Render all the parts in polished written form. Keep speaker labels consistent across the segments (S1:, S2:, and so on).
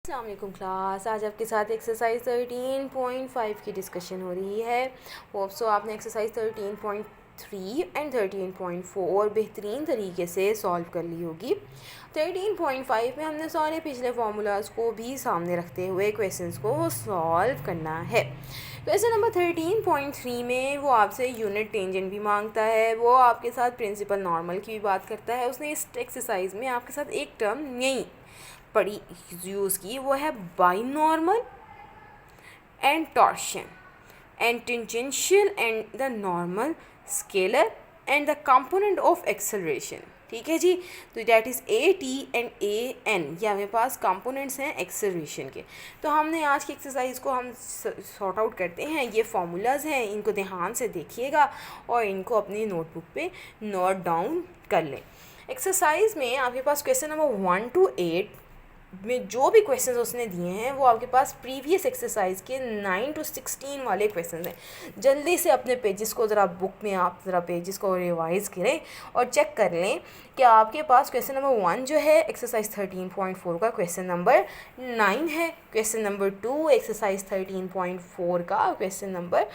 S1: अस्सलाम वालेकुम क्लास। आज आपके साथ एक्सरसाइज 13.5 की डिस्कशन हो रही है। होप सो आपने एक्सरसाइज 13.3 एंड 13.4 बेहतरीन तरीके से सॉल्व कर ली होगी। 13.5 में हमने सारे पिछले फार्मूलाज को भी सामने रखते हुए क्वेश्चंस को सॉल्व करना है। क्वेश्चन नंबर 13.3 में वो आपसे यूनिट टेंजेंट भी मांगता है, वो आपके साथ प्रिंसिपल नॉर्मल की भी बात करता है। उसने इस एक्सरसाइज में आपके साथ एक टर्म यही पढ़ी यूज़ की, वो है binormal and torsion and tangential and the normal scalar and the component of acceleration. ठीक है जी, तो that is A T and A N, ये हमारे पास कंपोनेंट्स हैं एक्सेलरेशन के। तो हमने आज की एक्सरसाइज को हम सॉर्ट आउट करते हैं। ये फार्मूलाज हैं, इनको ध्यान से देखिएगा और इनको अपनी नोटबुक पे नोट डाउन कर लें। एक्सरसाइज में आपके पास क्वेश्चन नंबर 1 to 8 में जो भी क्वेश्चंस उसने दिए हैं वो आपके पास प्रीवियस एक्सरसाइज के 9 to 16 वाले क्वेश्चंस हैं। जल्दी से अपने पेजेस को ज़रा बुक में आप ज़रा पेजेस को रिवाइज़ करें और चेक कर लें कि आपके पास क्वेश्चन नंबर 1 जो है एक्सरसाइज 13.4 का क्वेश्चन नंबर 9 है, क्वेश्चन नंबर 2 एक्सरसाइज 13.4 का क्वेश्चन नंबर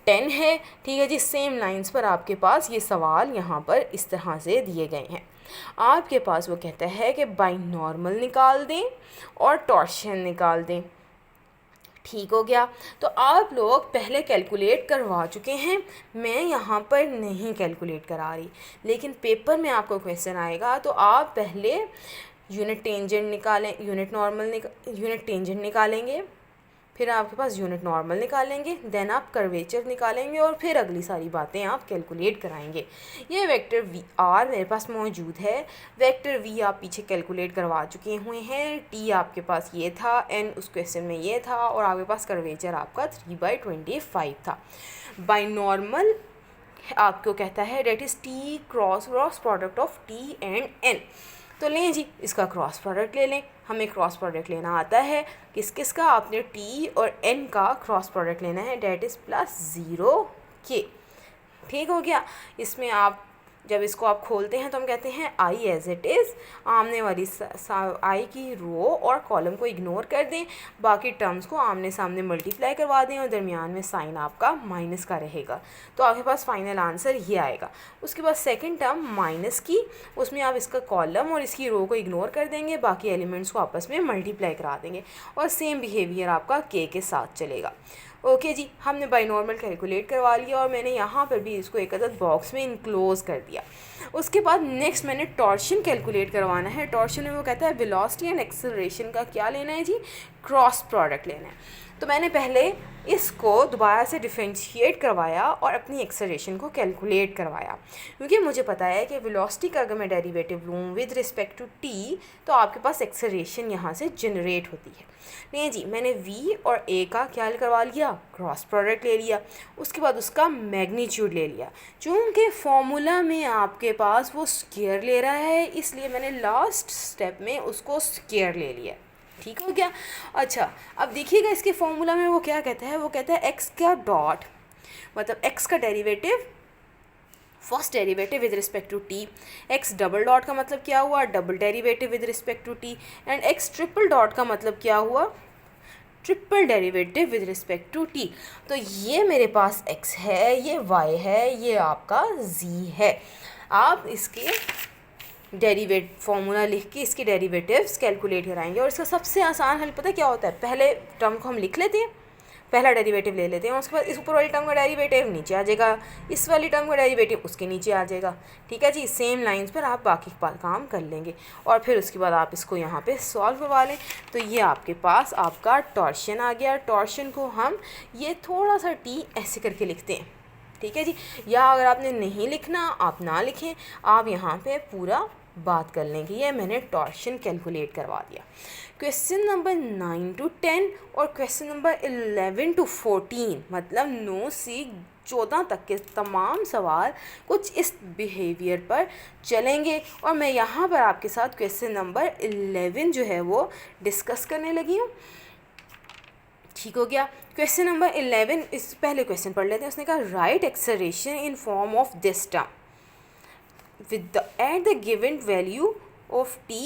S1: 10 है। ठीक है जी, सेम लाइंस पर आपके पास ये सवाल यहाँ पर इस तरह से दिए गए हैं। आपके पास वो कहता है कि बाइनॉर्मल निकाल दें और टॉर्शन निकाल दें। ठीक हो गया, तो आप लोग पहले कैलकुलेट करवा चुके हैं, मैं यहाँ पर नहीं कैलकुलेट करा रही, लेकिन पेपर में आपको क्वेश्चन आएगा तो आप पहले यूनिट टेंजेंट निकालें, यूनिट टेंजेंट निकालेंगे, फिर आपके पास यूनिट नॉर्मल निकालेंगे, देन आप कर्वेचर निकालेंगे और फिर अगली सारी बातें आप कैलकुलेट कराएंगे। ये वेक्टर वी आर मेरे पास मौजूद है, वेक्टर वी आप पीछे कैलकुलेट करवा चुके हुए हैं, टी आपके पास ये था, एन उस क्वेश्चन में ये था और आपके पास कर्वेचर आपका 3/25 था। बाइनॉर्मल आपको कहता है that is T cross product of T and N. तो लें जी, इसका क्रॉस प्रोडक्ट ले लें, हमें क्रॉस प्रोडक्ट लेना आता है। किस किस का? आपने टी और एन का क्रॉस प्रोडक्ट लेना है, डेट इज़ +0 के। ठीक हो गया। इसमें आप जब इसको आप खोलते हैं तो हम कहते हैं आई एज इट इज़, आमने वाली आई की रो और कॉलम को इग्नोर कर दें, बाकी टर्म्स को आमने सामने मल्टीप्लाई करवा दें और दरमियान में साइन आपका माइनस का रहेगा, तो आपके पास फाइनल आंसर ये आएगा। उसके बाद सेकंड टर्म माइनस की, उसमें आप इसका कॉलम और इसकी रो को इग्नोर कर देंगे, बाकी एलिमेंट्स को आपस में मल्टीप्लाई करा देंगे और सेम बिहेवियर आपका के साथ चलेगा। ओके जी, हमने बाइनॉर्मल कैलकुलेट करवा लिया और मैंने यहाँ पर भी इसको एक अदद बॉक्स में इनक्लोज कर दिया। उसके बाद नेक्स्ट मैंने टॉर्शन कैलकुलेट करवाना है। टॉर्शन में वो कहता है वेलोसिटी एंड एक्सेलरेशन का क्या लेना है जी? क्रॉस प्रोडक्ट लेना है। तो मैंने पहले इसको दोबारा से डिफरेंशिएट करवाया और अपनी एक्सेलरेशन को कैलकुलेट करवाया, क्योंकि मुझे पता है कि वेलोसिटी का अगर मैं डेरिवेटिव लूँ विद रिस्पेक्ट टू टी तो आपके पास एक्सेलरेशन यहाँ से जनरेट होती है। नहीं जी, मैंने v और a का क्या करवा लिया? क्रॉस प्रोडक्ट ले लिया। उसके बाद उसका मैग्नीट्यूड ले लिया। चूँकि फॉर्मूला में आपके पास वो स्क्वायर ले रहा है, इसलिए मैंने लास्ट स्टेप में उसको स्क्वायर ले लिया। ठीक हो गया। अच्छा, अब देखिएगा इसके फॉर्मूला में वो क्या कहता है, वो कहता है x का डॉट मतलब x का derivative, first derivative with respect to T, x double dot का मतलब क्या हुआ? Double derivative with respect to T, and x triple dot का मतलब क्या हुआ? Triple derivative with respect to T. तो ये मेरे पास x है, ये y है, ये आपका z है। आप इसके डेरिवेट फॉर्मूला लिख के इसके डेरिवेटिव्स कैलकुलेट कराएंगे और इसका सबसे आसान हल पता क्या होता है? पहले टर्म को हम लिख लेते हैं, पहला डेरिवेटिव ले लेते हैं, उसके बाद इस ऊपर वाली टर्म का डेरिवेटिव नीचे आ जाएगा, इस वाली टर्म का डेरिवेटिव उसके नीचे आ जाएगा। ठीक है जी, सेम लाइंस पर आप बाकी काम कर लेंगे और फिर उसके बाद आप इसको यहाँ पे सॉल्व करवा लें। तो ये आपके पास आपका टॉर्शन आ गया। टॉर्शन को हम ये थोड़ा सा टी ऐसे करके लिखते हैं। ठीक है जी, या अगर आपने नहीं लिखना आप ना लिखें, आप यहाँ पे पूरा बात कर लेंगे। ये मैंने टॉर्शन कैलकुलेट करवा दिया। क्वेश्चन नंबर 9 to 10 और क्वेश्चन नंबर 11 to 14 मतलब 9 से 14 तक के तमाम सवाल कुछ इस बिहेवियर पर चलेंगे और मैं यहाँ पर आपके साथ क्वेश्चन नंबर 11 जो है वो डिस्कस करने लगी हूँ। ठीक हो गया। क्वेश्चन नंबर 11, इस पहले क्वेश्चन पढ़ लेते हैं। उसने कहा right acceleration in form of this term with the at the given value of t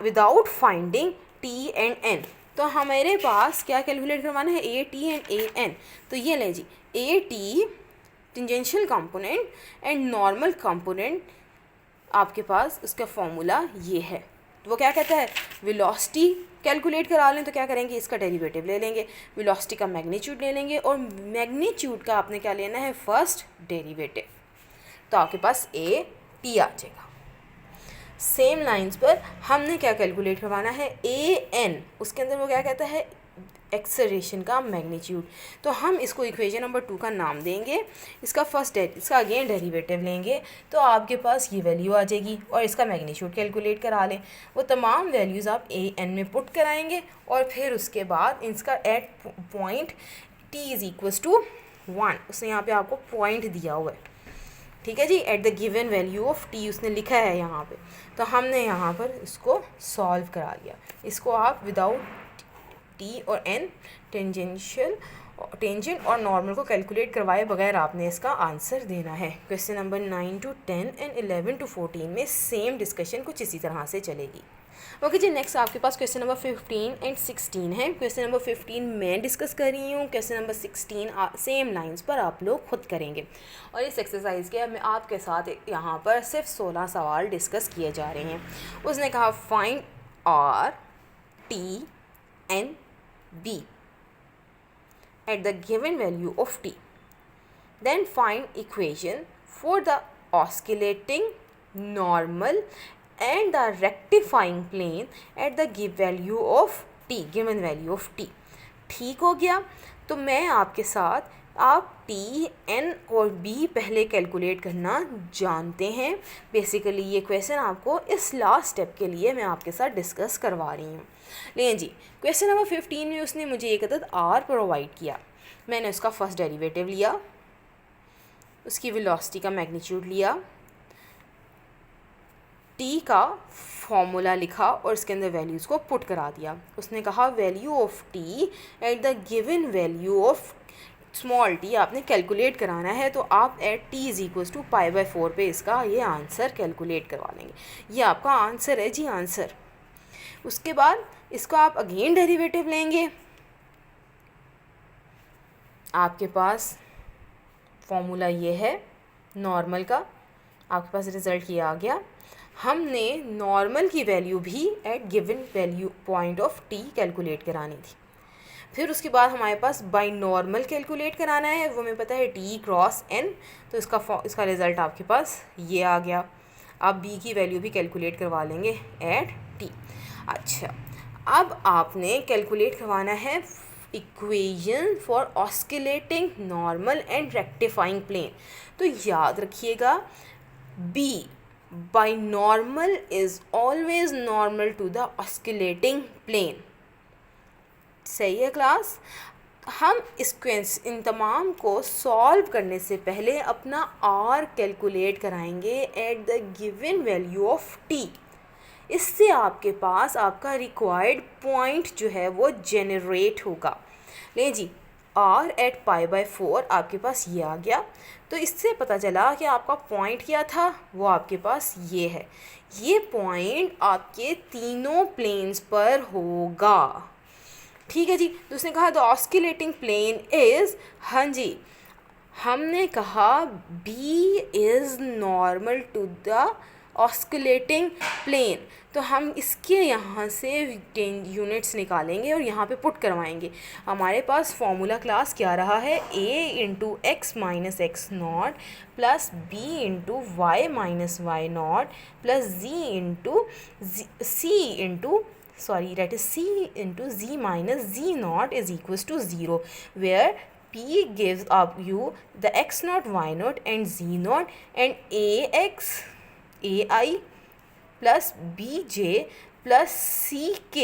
S1: without finding T and N. तो हमारे पास क्या कैलकुलेट करवाना है, A T and A N. तो ये ले जी, A T tangential component and normal component, आपके पास उसका फॉर्मूला ये है। तो वो क्या कहता है, वेलोसिटी कैलकुलेट करा लें तो क्या करेंगे, इसका डेरिवेटिव ले लेंगे, वेलोसिटी का मैग्नीट्यूड ले लेंगे और मैग्नीट्यूड का आपने क्या लेना है, फर्स्ट डेरिवेटिव। तो आपके पास ए टी आ जाएगा। सेम लाइंस पर हमने क्या कैलकुलेट करवाना है, ए एन, उसके अंदर वो क्या कहता है, एक्सेलरेशन का मैग्नीट्यूड। तो हम इसको इक्वेशन नंबर 2 का नाम देंगे, इसका इसका अगेन डेरिवेटिव लेंगे तो आपके पास ये वैल्यू आ जाएगी और इसका मैग्नीट्यूड कैलकुलेट करा लें। वो तमाम वैल्यूज़ आप ए एन में पुट कराएंगे और फिर उसके बाद इसका at point T is equals to 1, उसने यहाँ पे आपको पॉइंट दिया हुआ है, ठीक है जी, at the given value of T उसने लिखा है यहाँ पे। तो हमने यहाँ पर इसको सॉल्व करा लिया। इसको आप विदाउट टी और एन टेंजेंट और नॉर्मल को कैलकुलेट करवाए बगैर आपने इसका आंसर देना है। Question number 9 to 10 and 11 to 14 में सेम डिस्कशन कुछ इसी तरह से चलेगी। ओके जी, नेक्स्ट आपके पास क्वेश्चन नंबर 15 एंड 16 है। क्वेश्चन नंबर 15 मैं डिस्कस कर रही हूँ, क्वेश्चन नंबर 16 सेम लाइंस पर आप लोग खुद करेंगे। और इस एक्सरसाइज के मैं आपके साथ यहाँ पर सिर्फ 16 सवाल डिस्कस किए जा रहे हैं। उसने कहा find R T N B at the given value of t, then find equation for the oscillating, normal and the rectifying plane at the value of t, given value of t। ठीक हो गया। तो मैं आपके साथ, आप T N और B पहले कैलकुलेट करना जानते हैं। बेसिकली ये क्वेश्चन आपको इस लास्ट स्टेप के लिए मैं आपके साथ डिस्कस करवा रही हूँ। लेकिन जी, क्वेश्चन नंबर 15 में उसने मुझे एक अदद आर प्रोवाइड किया, मैंने उसका फर्स्ट डेरिवेटिव लिया, उसकी वेलोसिटी का मैग्नीट्यूड लिया, टी का फॉर्मूला लिखा और इसके अंदर वैल्यूज़ को पुट करा दिया। उसने कहा value of T at the given value of small T आपने कैलकुलेट कराना है। तो आप at T is equals to π/4 पे इसका ये आंसर कैलकुलेट करवा लेंगे। ये आपका आंसर है जी, आंसर। उसके बाद इसको आप अगेन डेरिवेटिव लेंगे, आपके पास फॉर्मूला ये है नॉर्मल का, आपके पास रिज़ल्ट ये आ गया। हमने नॉर्मल की वैल्यू भी at given value point of T calculate करानी थी। फिर उसके बाद हमारे पास बाई नॉर्मल कैलकुलेट कराना है, वो हमें पता है टी क्रॉस एन। तो इसका रिज़ल्ट आपके पास ये आ गया। आप बी की वैल्यू भी कैलकुलेट करवा लेंगे एट टी। अच्छा, अब आपने कैलकुलेट करवाना है equation for oscillating, normal and rectifying plane. तो याद रखिएगा, B binormal is always normal to the oscillating plane. सही है क्लास। हम इन तमाम को सॉल्व करने से पहले अपना आर कैलकुलेट कराएंगे eight the given value of T. इससे आपके पास आपका रिक्वायर्ड पॉइंट जो है वो जनरेट होगा। ले जी, आर एट π/4 आपके पास ये आ गया। तो इससे पता चला कि आपका पॉइंट क्या था, वो आपके पास ये है। ये पॉइंट आपके तीनों प्लेन्स पर होगा, ठीक है जी। तो उसने कहा द ऑस्किलेटिंग प्लेन इज़, हाँ जी, हमने कहा B is normal to the oscillating plane. तो हम इसके यहाँ से यूनिट्स निकालेंगे और यहाँ पे पुट करवाएंगे। हमारे पास फॉर्मूला क्लास क्या रहा है, a into X minus X not plus B into Y minus Y not plus C into z minus z naught is equals to 0, where p gives up you the x naught, y naught and z naught, and ai plus bj plus ck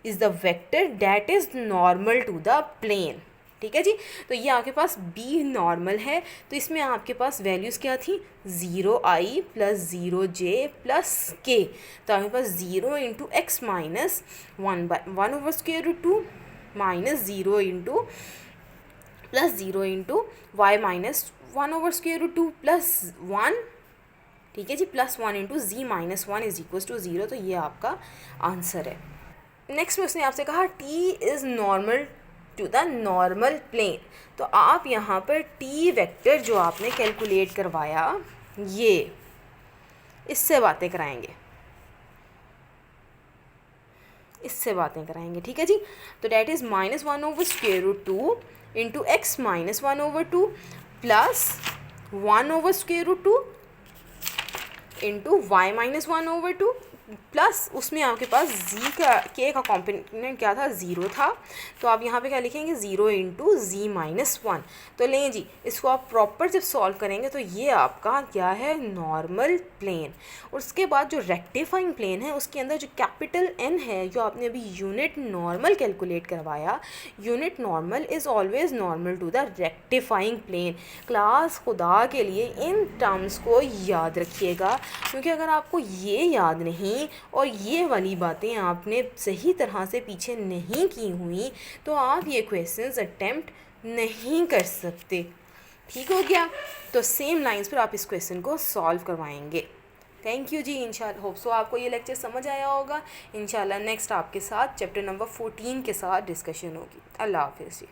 S1: is the vector that is normal to the plane। ठीक है जी। तो ये आपके पास b normal है, तो इसमें आपके पास वैल्यूज़ क्या थी, 0i plus 0j plus k। तो आपके पास 0 into X minus 1 over square root 2 minus 0 into plus 0 into Y minus 1 over square root 2 plus 1 ठीक है जी, +1 into z minus 1 is equal to 0, तो ये आपका आंसर है। नेक्स्ट में उसने आपसे कहा t is normal to the normal plane, तो आप यहाँ पर t वेक्टर जो आपने कैलकुलेट करवाया ये इससे बातें कराएंगे, इससे बातें कराएंगे, ठीक है जी। तो that is -1/√2 into X minus 1/2 plus 1/√2 into Y minus 1/2 plus उसमें आपके पास के का कॉम्पोनेंट क्या था, 0 था, तो आप यहाँ पे क्या लिखेंगे 0 इंटू z माइनस 1। तो लें जी, इसको आप प्रॉपर जब सॉल्व करेंगे तो ये आपका क्या है, नॉर्मल प्लेन। उसके बाद जो रेक्टिफाइंग प्लेन है उसके अंदर जो कैपिटल N है, जो आपने अभी यूनिट नॉर्मल कैलकुलेट करवाया, unit normal is always normal to the rectifying plane. Class खुदा के लिए इन टर्म्स को याद रखिएगा, क्योंकि अगर आपको ये याद नहीं और ये वाली बातें आपने सही तरह से पीछे नहीं की हुई तो आप ये क्वेश्चंस अटेम्प्ट नहीं कर सकते। ठीक हो गया, तो सेम लाइंस पर आप इस क्वेश्चन को सॉल्व करवाएंगे। थैंक यू जी, इंशाल्लाह होप सो आपको ये लेक्चर समझ आया होगा। इंशाल्लाह नेक्स्ट आपके साथ चैप्टर नंबर 14 के साथ डिस्कशन होगी। अल्लाह हाफिज़ जी।